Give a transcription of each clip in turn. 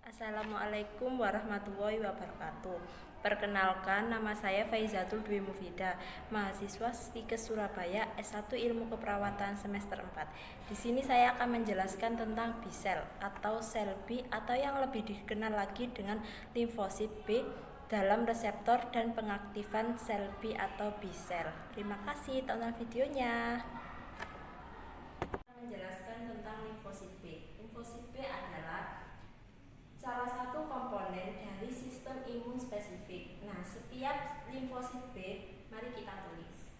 Assalamualaikum warahmatullahi wabarakatuh. Perkenalkan, nama saya Faizatul Dwi Mufidah, mahasiswa Stikes Surabaya S1 Ilmu Keperawatan semester 4. Di sini saya akan menjelaskan tentang B cell atau sel B atau yang lebih dikenal lagi dengan limfosit B dalam reseptor dan pengaktifan sel B atau B cell. Terima kasih, tonton videonya. Menjelaskan tentang limfosit B. Limfosit B adalah salah satu komponen dari sistem imun spesifik. Nah, setiap limfosit B, mari kita tulis.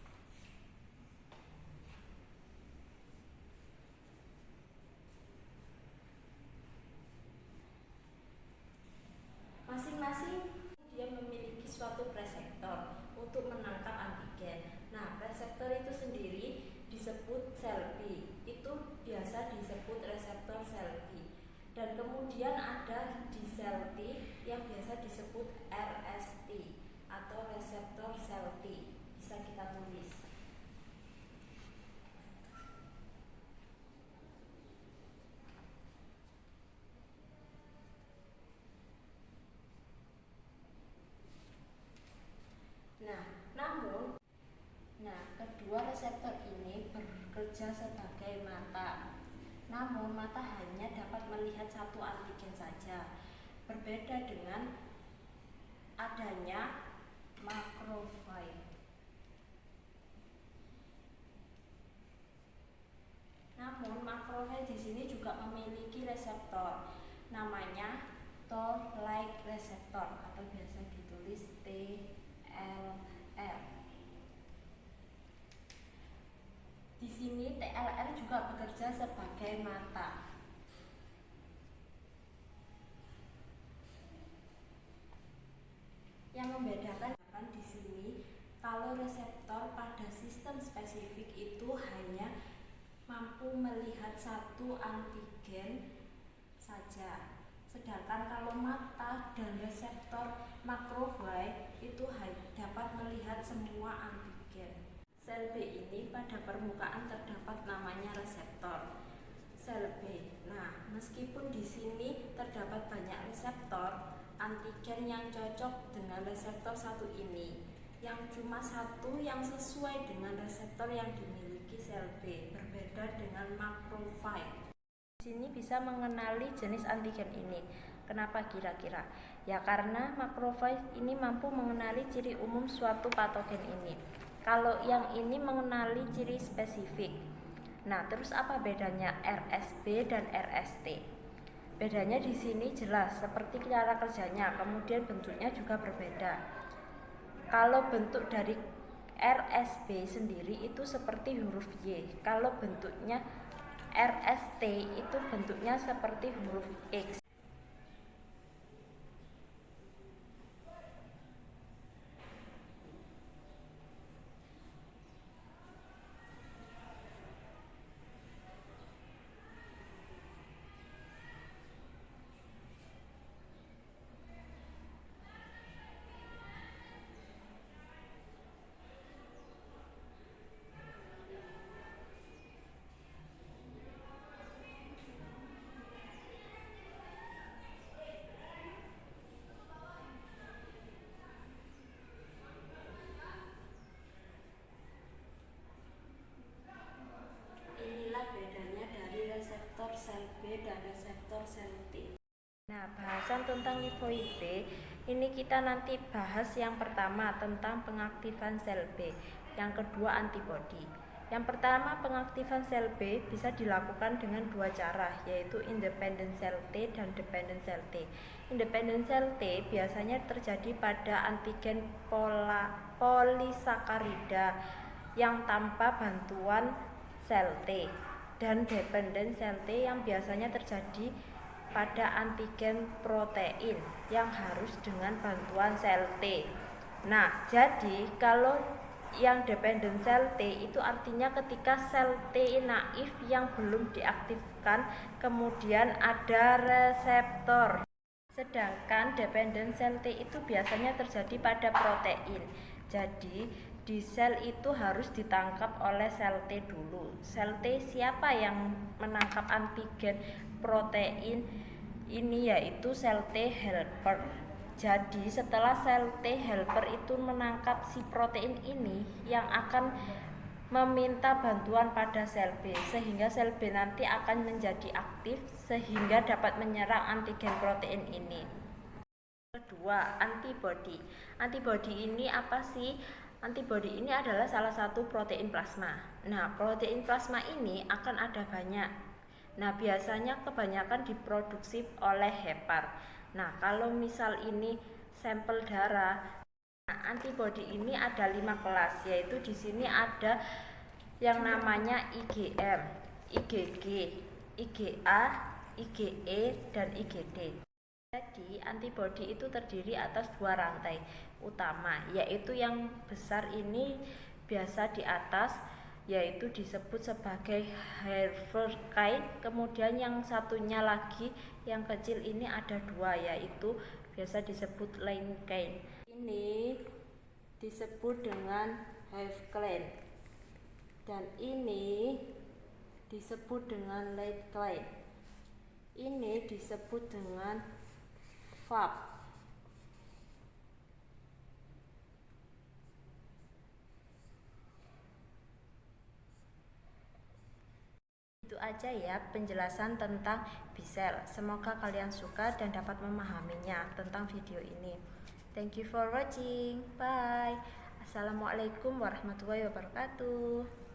Masing-masing dia memiliki suatu reseptor untuk menangkap antigen. Nah, reseptor itu sendiri disebut sel B. Itu biasa disebut reseptor sel B. Dan kemudian ada di sel T yang biasa disebut RST atau reseptor sel T. Bisa kita tulis. Kedua reseptor ini bekerja sebagai mata. Namun mata hanya dapat melihat satu antigen saja. Berbeda dengan adanya makrofag. Namun makrofag di sini juga memiliki reseptor, namanya toll-like reseptor atau biasa ditulis TLR. Di sini TLR juga bekerja sebagai mata. Yang membedakan di sini, kalau reseptor pada sistem spesifik itu hanya mampu melihat satu antigen saja. Sedangkan kalau mata dan reseptor makrofag itu dapat melihat semua antigen. Sel B ini pada permukaan terdapat namanya reseptor sel B. Nah, meskipun di sini terdapat banyak reseptor, antigen yang cocok dengan reseptor satu ini, yang cuma satu yang sesuai dengan reseptor yang dimiliki sel B, berbeda dengan makrofag. Di sini bisa mengenali jenis antigen ini. Kenapa kira-kira? Ya karena makrofag ini mampu mengenali ciri umum suatu patogen ini. Kalau yang ini mengenali ciri spesifik. Nah, terus apa bedanya RSB dan RST? Bedanya di sini jelas, seperti cara kerjanya, kemudian bentuknya juga berbeda. Kalau bentuk dari RSB sendiri itu seperti huruf Y. Kalau bentuknya RST itu bentuknya seperti huruf X. Sel B dan reseptor sel T. Nah, bahasan tentang limfoid B ini kita nanti bahas yang pertama tentang pengaktifan sel B, yang kedua antibodi. Yang pertama, pengaktifan sel B bisa dilakukan dengan dua cara, yaitu independent cell T dan dependent cell T. Independent cell T biasanya terjadi pada antigen polisakarida yang tanpa bantuan sel T, dan dependent cell T yang biasanya terjadi pada antigen protein yang harus dengan bantuan sel T. Nah, jadi kalau yang dependent cell T itu artinya ketika sel T naif yang belum diaktifkan, kemudian ada reseptor. Sedangkan dependent cell T itu biasanya terjadi pada protein. Jadi di sel itu harus ditangkap oleh sel T dulu. Sel T siapa yang menangkap antigen protein ini yaitu sel T helper. Jadi setelah sel T helper itu menangkap si protein ini yang akan meminta bantuan pada sel B, sehingga sel B nanti akan menjadi aktif sehingga dapat menyerang antigen protein ini. Kedua, antibodi. Antibodi ini apa sih? Antibodi ini adalah salah satu protein plasma. Nah, protein plasma ini akan ada banyak. Nah, biasanya kebanyakan diproduksi oleh hepar. Nah, kalau misal ini sampel darah, nah, antibodi ini ada 5 kelas, yaitu di sini ada yang namanya IgM, IgG, IgA, IgE, dan IgD. Jadi antibodi itu terdiri atas 2 rantai utama, yaitu yang besar ini biasa di atas, yaitu disebut sebagai Haefer chain. Kemudian yang satunya lagi yang kecil ini ada 2, yaitu biasa disebut line chain. Ini disebut dengan Haefer chain dan ini disebut dengan lead chain. Ini disebut dengan FAB. Itu aja ya penjelasan tentang B-cell. Semoga kalian suka dan dapat memahaminya tentang video ini. Thank you for watching. Bye. Assalamualaikum warahmatullahi wabarakatuh.